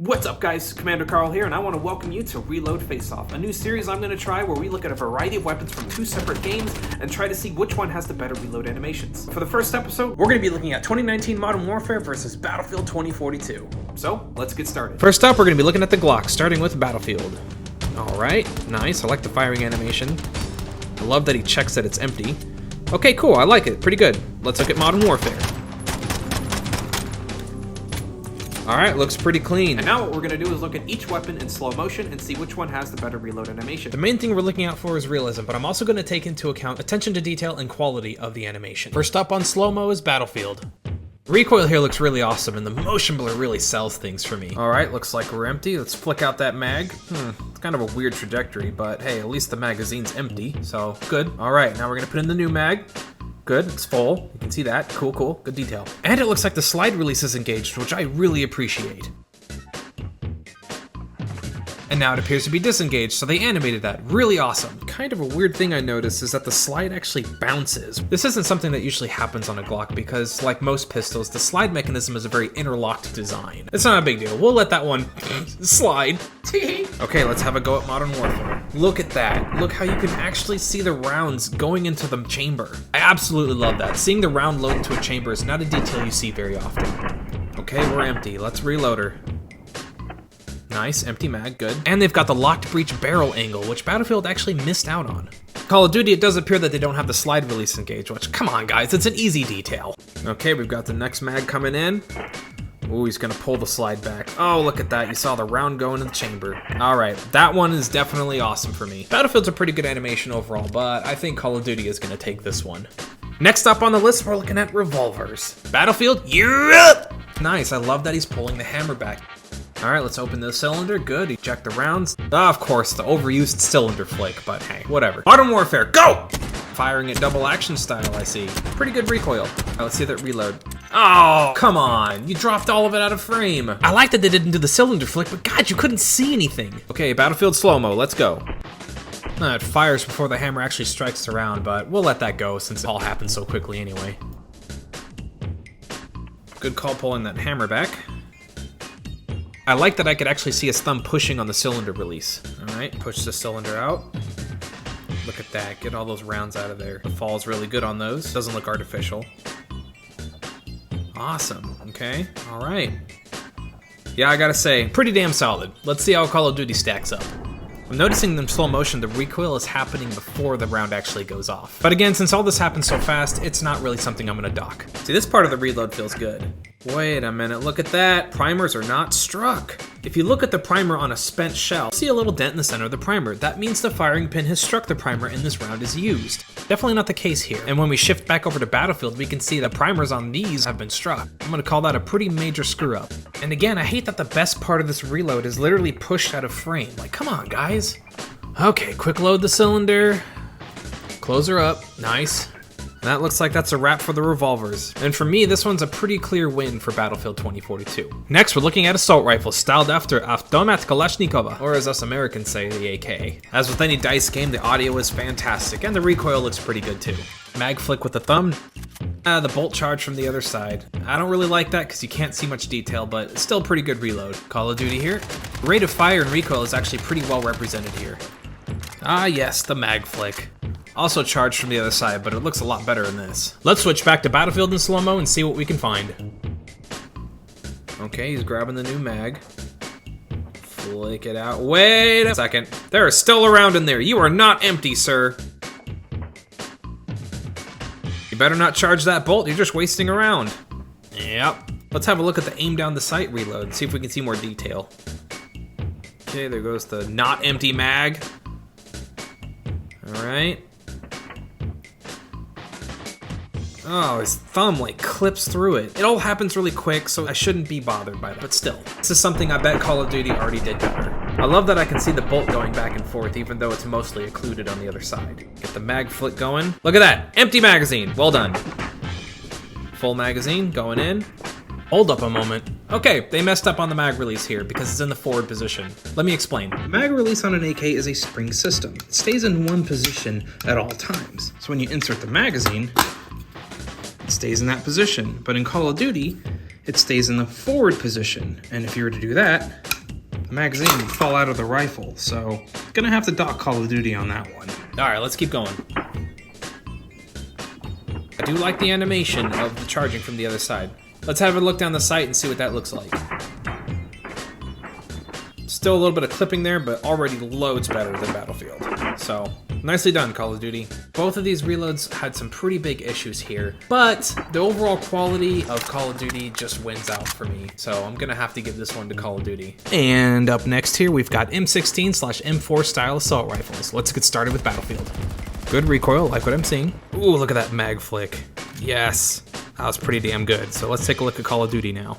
What's up guys, Commander Carl here, and I want to welcome you to Reload Face Off, a new series I'm going to try where we look at a variety of weapons from two separate games and try to see which one has the better reload animations. For the first episode, we're going to be looking at 2019 Modern Warfare versus Battlefield 2042. So, let's get started. First up, we're going to be looking at the Glock, starting with Battlefield. Alright, nice, I like the firing animation. I love that he checks that it's empty. Okay, cool, I like it, pretty good. Let's look at Modern Warfare. Alright, looks pretty clean. And now what we're going to do is look at each weapon in slow motion and see which one has the better reload animation. The main thing we're looking out for is realism, but I'm also going to take into account attention to detail and quality of the animation. First up on slow-mo is Battlefield. The recoil here looks really awesome, and the motion blur really sells things for me. Alright, looks like we're empty. Let's flick out that mag. It's kind of a weird trajectory, but hey, at least the magazine's empty, so good. Alright, now we're going to put in the new mag. Good, it's full. You can see that. Cool, cool. Good detail. And it looks like the slide release is engaged, which I really appreciate. And now it appears to be disengaged, so they animated that. Really awesome. Kind of a weird thing I noticed is that the slide actually bounces. This isn't something that usually happens on a Glock because, like most pistols, the slide mechanism is a very interlocked design. It's not a big deal. We'll let that one slide. Okay, let's have a go at Modern Warfare. Look at that. Look how you can actually see the rounds going into the chamber. I absolutely love that. Seeing the round load into a chamber is not a detail you see very often. Okay, we're empty. Let's reload her. Nice, empty mag, good. And they've got the locked breech barrel angle, which Battlefield actually missed out on. Call of Duty, it does appear that they don't have the slide release engaged, which, come on guys, it's an easy detail. Okay, we've got the next mag coming in. Ooh, he's gonna pull the slide back. Oh, look at that, you saw the round go into the chamber. All right, that one is definitely awesome for me. Battlefield's a pretty good animation overall, but I think Call of Duty is gonna take this one. Next up on the list, we're looking at Revolvers. Battlefield, you're up! Nice, I love that he's pulling the hammer back. All right, let's open the cylinder. Good, eject the rounds. Of course, the overused cylinder flick, but hey, whatever. Modern Warfare, go! Firing at double action style, I see. Pretty good recoil. Right, let's see that reload. Oh, come on. You dropped all of it out of frame. I like that they didn't do the cylinder flick, but God, you couldn't see anything. Okay, Battlefield slow-mo, let's go. It fires before the hammer actually strikes the round, but we'll let that go since it all happened so quickly anyway. Good call pulling that hammer back. I like that I could actually see his thumb pushing on the cylinder release. All right, push the cylinder out. Look at that, get all those rounds out of there. The fall's really good on those, doesn't look artificial. Awesome, okay, all right. Yeah, I gotta say, pretty damn solid. Let's see how Call of Duty stacks up. I'm noticing in slow motion, the recoil is happening before the round actually goes off. But again, since all this happens so fast, it's not really something I'm gonna dock. See, this part of the reload feels good. Wait a minute, look at that. Primers are not struck. If you look at the primer on a spent shell, see a little dent in the center of the primer. That means the firing pin has struck the primer and this round is used. Definitely not the case here. And when we shift back over to Battlefield, we can see the primers on these have been struck. I'm gonna call that a pretty major screw up. And again, I hate that the best part of this reload is literally pushed out of frame. Like, come on, guys. Okay, quick load the cylinder. Close her up, nice. That looks like that's a wrap for the Revolvers. And for me, this one's a pretty clear win for Battlefield 2042. Next, we're looking at assault rifles styled after Automat Kalashnikova, or as us Americans say, the AK. As with any DICE game, the audio is fantastic, and the recoil looks pretty good too. Mag flick with the thumb. The bolt charge from the other side. I don't really like that because you can't see much detail, but it's still pretty good reload. Call of Duty here. Rate of fire and recoil is actually pretty well represented here. Ah yes, the mag flick. Also charged from the other side, but it looks a lot better in this. Let's switch back to Battlefield in slow-mo and see what we can find. Okay, he's grabbing the new mag. Flick it out. Wait a second. There is still a round in there. You are not empty, sir. You better not charge that bolt. You're just wasting a round. Yep. Let's have a look at the aim down the sight reload and see if we can see more detail. Okay, there goes the not empty mag. All right. Oh, his thumb like clips through it. It all happens really quick, so I shouldn't be bothered by that. But still, this is something I bet Call of Duty already did better. I love that I can see the bolt going back and forth, even though it's mostly occluded on the other side. Get the mag flick going. Look at that, empty magazine, well done. Full magazine, going in. Hold up a moment. Okay, they messed up on the mag release here because it's in the forward position. Let me explain. The mag release on an AK is a spring system. It stays in one position at all times. So when you insert the magazine, it stays in that position. But in Call of Duty, it stays in the forward position. And if you were to do that, magazine would fall out of the rifle, so gonna have to dock Call of Duty on that one. Alright, let's keep going. I do like the animation of the charging from the other side. Let's have a look down the sight and see what that looks like. Still a little bit of clipping there, but already loads better than Battlefield. So, nicely done, Call of Duty. Both of these reloads had some pretty big issues here, but the overall quality of Call of Duty just wins out for me. So I'm gonna have to give this one to Call of Duty. And up next here, we've got M16/M4 style assault rifles. Let's get started with Battlefield. Good recoil, like what I'm seeing. Ooh, look at that mag flick. Yes, that was pretty damn good. So let's take a look at Call of Duty now.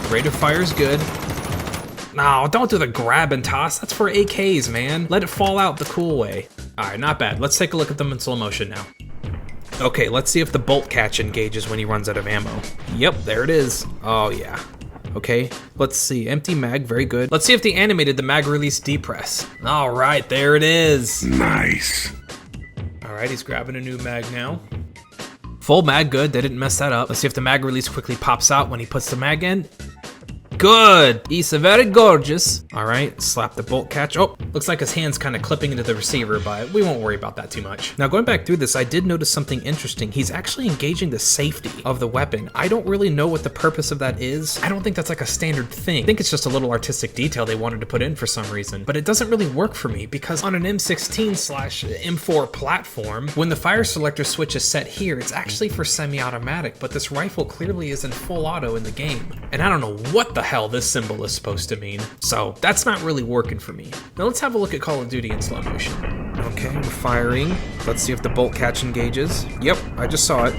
Rate of fire is good. No, don't do the grab and toss. That's for AKs, man. Let it fall out the cool way. All right, not bad. Let's take a look at them in slow motion now. Okay, let's see if the bolt catch engages when he runs out of ammo. Yep, there it is. Oh, yeah. Okay, let's see. Empty mag, very good. Let's see if they animated the mag release depress. All right, there it is. Nice. All right, he's grabbing a new mag now. Full mag, good. They didn't mess that up. Let's see if the mag release quickly pops out when he puts the mag in. Good! He's very gorgeous. All right, slap the bolt catch. Oh, looks like his hand's kind of clipping into the receiver, but we won't worry about that too much. Now, going back through this, I did notice something interesting. He's actually engaging the safety of the weapon. I don't really know what the purpose of that is. I don't think that's like a standard thing. I think it's just a little artistic detail they wanted to put in for some reason, but it doesn't really work for me because on an M16/M4 platform, when the fire selector switch is set here, it's actually for semi-automatic, but this rifle clearly is in full auto in the game. And I don't know what the hell this symbol is supposed to mean. So that's not really working for me. Now let's have a look at Call of Duty in slow motion. Okay, we're firing. Let's see if the bolt catch engages. Yep, I just saw it.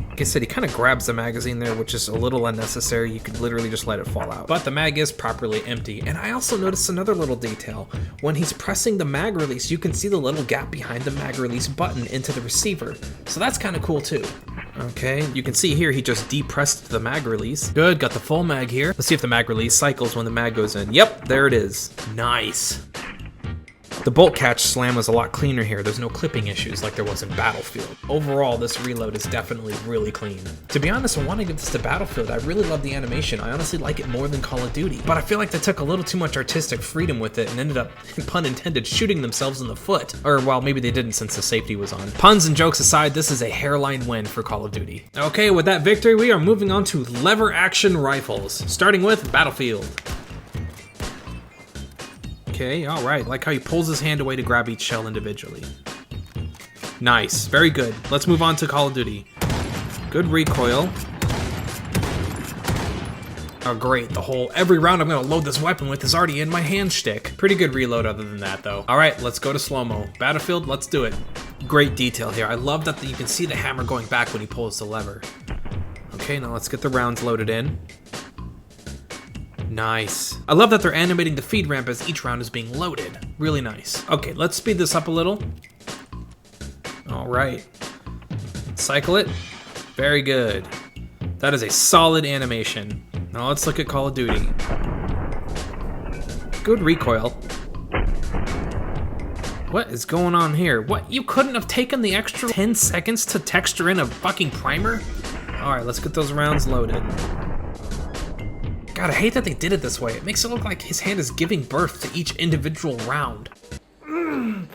Like I said, he kind of grabs the magazine there, which is a little unnecessary. You could literally just let it fall out. But the mag is properly empty. And I also noticed another little detail. When he's pressing the mag release, you can see the little gap behind the mag release button into the receiver. So that's kind of cool too. Okay, you can see here he just depressed the mag release. Good, got the full mag here. Let's see if the mag release cycles when the mag goes in. Yep, there it is. Nice. The bolt catch slam was a lot cleaner here. There's no clipping issues like there was in Battlefield. Overall, this reload is definitely really clean. To be honest, I want to give this to Battlefield. I really love the animation. I honestly like it more than Call of Duty. But I feel like they took a little too much artistic freedom with it and ended up, pun intended, shooting themselves in the foot. Or, well, maybe they didn't since the safety was on. Puns and jokes aside, this is a hairline win for Call of Duty. Okay, with that victory, we are moving on to lever action rifles, starting with Battlefield. Okay, all right. Like how he pulls his hand away to grab each shell individually. Nice, very good. Let's move on to Call of Duty. Good recoil. Oh, great. Every round I'm gonna load this weapon with is already in my hand shtick. Pretty good reload other than that, though. All right, let's go to slow-mo. Battlefield, let's do it. Great detail here. I love that you can see the hammer going back when he pulls the lever. Okay, now let's get the rounds loaded in. Nice. I love that they're animating the feed ramp as each round is being loaded. Really nice. Okay, let's speed this up a little. All right. Cycle it. Very good. That is a solid animation. Now let's look at Call of Duty. Good recoil. What is going on here? What? You couldn't have taken the extra 10 seconds to texture in a fucking primer? All right, let's get those rounds loaded. God, I hate that they did it this way. It makes it look like his hand is giving birth to each individual round. Doing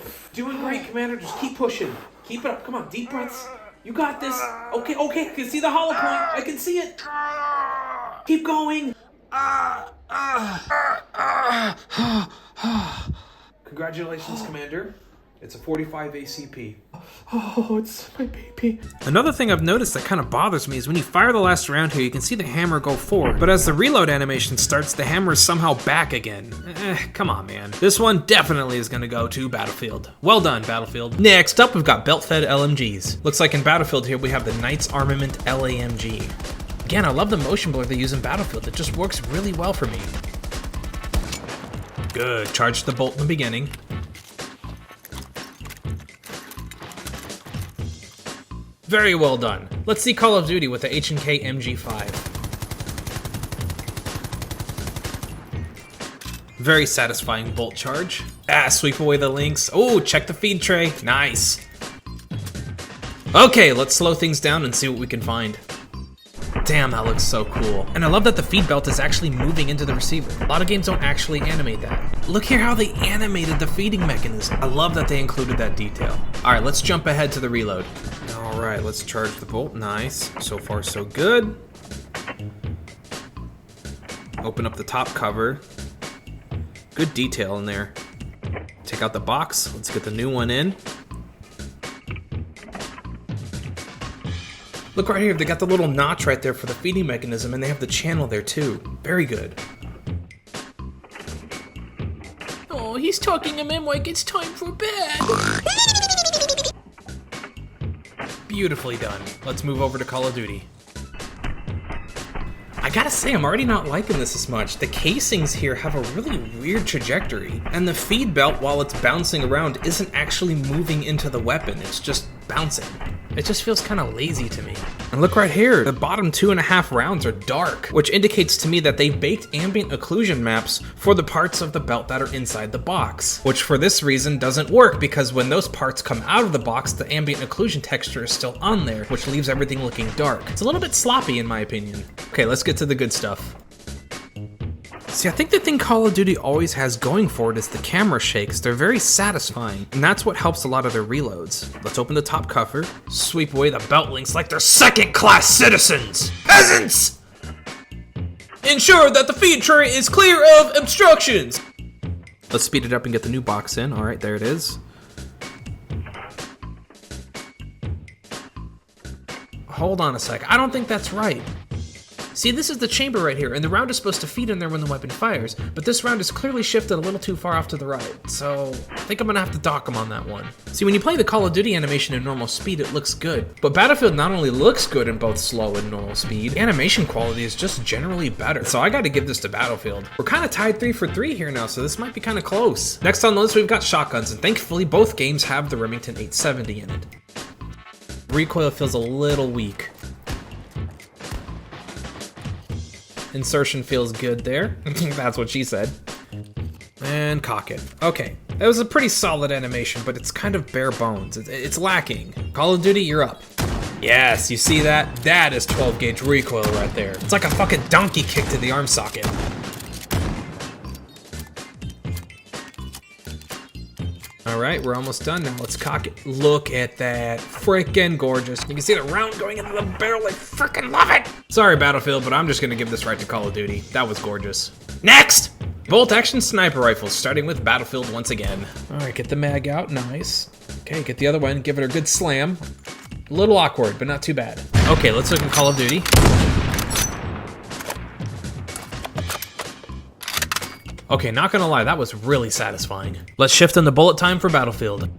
great, Commander. Just keep pushing. Keep it up. Come on, deep breaths. You got this. Okay, I can see the hollow point. I can see it. Keep going. Congratulations, Commander. It's a 45 ACP. Oh, it's my baby. Another thing I've noticed that kind of bothers me is when you fire the last round here, you can see the hammer go forward. But as the reload animation starts, the hammer is somehow back again. Come on, man. This one definitely is going to go to Battlefield. Well done, Battlefield. Next up, we've got belt-fed LMGs. Looks like in Battlefield here, we have the Knights Armament LMG. Again, I love the motion blur they use in Battlefield. It just works really well for me. Good. Charge the bolt in the beginning. Very well done. Let's see Call of Duty with the H&K MG5. Very satisfying bolt charge. Sweep away the links. Oh, check the feed tray. Nice. Okay, let's slow things down and see what we can find. Damn, that looks so cool. And I love that the feed belt is actually moving into the receiver. A lot of games don't actually animate that. Look here how they animated the feeding mechanism. I love that they included that detail. All right, let's jump ahead to the reload. All right, let's charge the bolt. Nice. So far, so good. Open up the top cover. Good detail in there. Take out the box. Let's get the new one in. Look right here, they got the little notch right there for the feeding mechanism, and they have the channel there too. Very good. Oh, he's talking to Mem like it's time for bed. Beautifully done. Let's move over to Call of Duty. I gotta say, I'm already not liking this as much. The casings here have a really weird trajectory, and the feed belt, while it's bouncing around, isn't actually moving into the weapon, it's just bouncing. It just feels kind of lazy to me. And look right here, the bottom 2.5 rounds are dark, which indicates to me that they baked ambient occlusion maps for the parts of the belt that are inside the box, which for this reason doesn't work because when those parts come out of the box, the ambient occlusion texture is still on there, which leaves everything looking dark. It's a little bit sloppy in my opinion. Okay, let's get to the good stuff. See, I think the thing Call of Duty always has going for it is the camera shakes. They're very satisfying, and that's what helps a lot of their reloads. Let's open the top cover, sweep away the belt links like they're second-class citizens! Peasants! Ensure that the feed tray is clear of obstructions! Let's speed it up and get the new box in. All right, there it is. Hold on a sec, I don't think that's right. See, this is the chamber right here, and the round is supposed to feed in there when the weapon fires, but this round is clearly shifted a little too far off to the right, so I think I'm gonna have to dock him on that one. See, when you play the Call of Duty animation in normal speed, it looks good, but Battlefield not only looks good in both slow and normal speed, animation quality is just generally better, so I gotta give this to Battlefield. We're kinda tied 3 for 3 here now, so this might be kinda close. Next on the list, we've got shotguns, and thankfully both games have the Remington 870 in it. Recoil feels a little weak. Insertion feels good there. That's what she said. And cock it. Okay, that was a pretty solid animation, but it's kind of bare bones. It's lacking. Call of Duty, you're up. Yes, you see that? That is 12 gauge recoil right there. It's like a fucking donkey kick to the arm socket. All right, we're almost done now. Let's cock it. Look at that. Frickin' gorgeous. You can see the round going into the barrel. I frickin' love it. Sorry, Battlefield, but I'm just gonna give this right to Call of Duty. That was gorgeous. Next! Bolt action sniper rifles, starting with Battlefield once again. All right, get the mag out. Nice. Okay, get the other one. Give it a good slam. A little awkward, but not too bad. Okay, let's look at Call of Duty. Okay, not gonna lie, that was really satisfying. Let's shift into bullet time for Battlefield.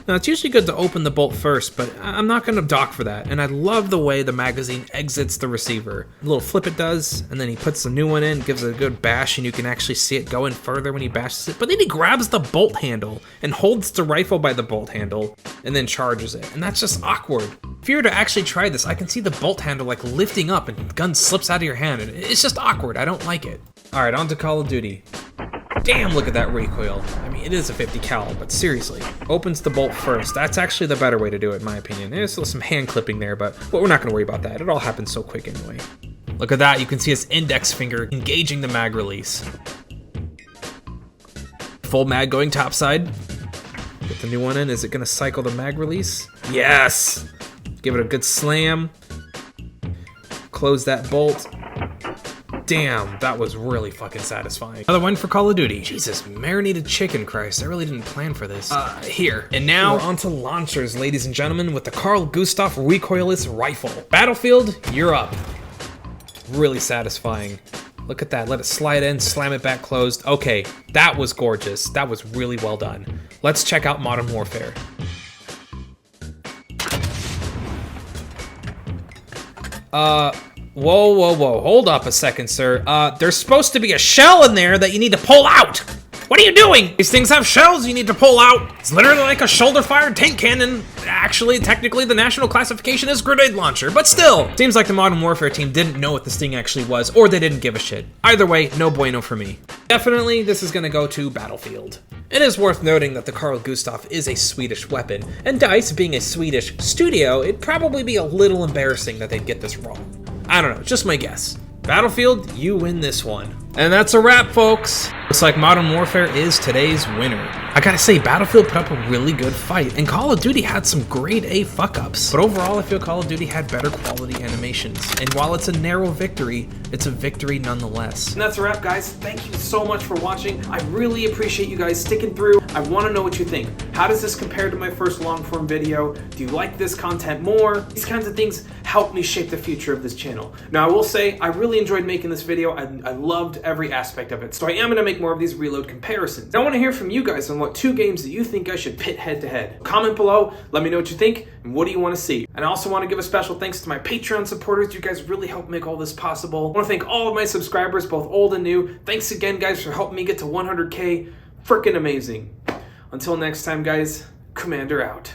Now, it's usually good to open the bolt first, but I'm not gonna dock for that, and I love the way the magazine exits the receiver. A little flip it does, and then he puts the new one in, gives it a good bash, and you can actually see it go in further when he bashes it, but then he grabs the bolt handle and holds the rifle by the bolt handle, and then charges it, and that's just awkward. If you were to actually try this, I can see the bolt handle like lifting up and the gun slips out of your hand, and it's just awkward. I don't like it. All right, on to Call of Duty. Damn, look at that recoil. I mean, it is a 50 cal, but seriously. Opens the bolt first. That's actually the better way to do it, in my opinion. There's still some hand clipping there, but we're not gonna worry about that. It all happens so quick anyway. Look at that, you can see his index finger engaging the mag release. Full mag going topside. Get the new one in. Is it gonna cycle the mag release? Yes! Give it a good slam. Close that bolt. Damn, that was really fucking satisfying. Another one for Call of Duty. Jesus, marinated chicken, Christ. I really didn't plan for this. Here. And now, we're onto launchers, ladies and gentlemen, with the Carl Gustaf recoilless rifle. Battlefield, you're up. Really satisfying. Look at that. Let it slide in, slam it back closed. Okay, that was gorgeous. That was really well done. Let's check out Modern Warfare. Whoa, hold up a second, sir. There's supposed to be a shell in there that you need to pull out! What are you doing? These things have shells you need to pull out. It's literally like a shoulder-fired tank cannon. Actually, technically, the national classification is grenade launcher, but still. Seems like the Modern Warfare team didn't know what this thing actually was, or they didn't give a shit. Either way, no bueno for me. Definitely, this is gonna go to Battlefield. It is worth noting that the Carl Gustaf is a Swedish weapon, and DICE being a Swedish studio, it'd probably be a little embarrassing that they'd get this wrong. I don't know, just my guess. Battlefield, you win this one. And that's a wrap, folks. Looks like Modern Warfare is today's winner. I gotta say, Battlefield put up a really good fight, and Call of Duty had some grade A fuck-ups. But overall, I feel Call of Duty had better quality animations. And while it's a narrow victory, it's a victory nonetheless. And that's a wrap, guys. Thank you so much for watching. I really appreciate you guys sticking through. I want to know what you think. How does this compare to my first long-form video? Do you like this content more? These kinds of things help me shape the future of this channel. Now, I will say, I really enjoyed making this video. I loved every aspect of it. So I am going to make more of these reload comparisons. I want to hear from you guys on what 2 games that you think I should pit head-to-head. Comment below, let me know what you think, and what do you want to see? And I also want to give a special thanks to my Patreon supporters. You guys really help make all this possible. I want to thank all of my subscribers, both old and new. Thanks again, guys, for helping me get to 100K. Freaking amazing. Until next time, guys, Commander out.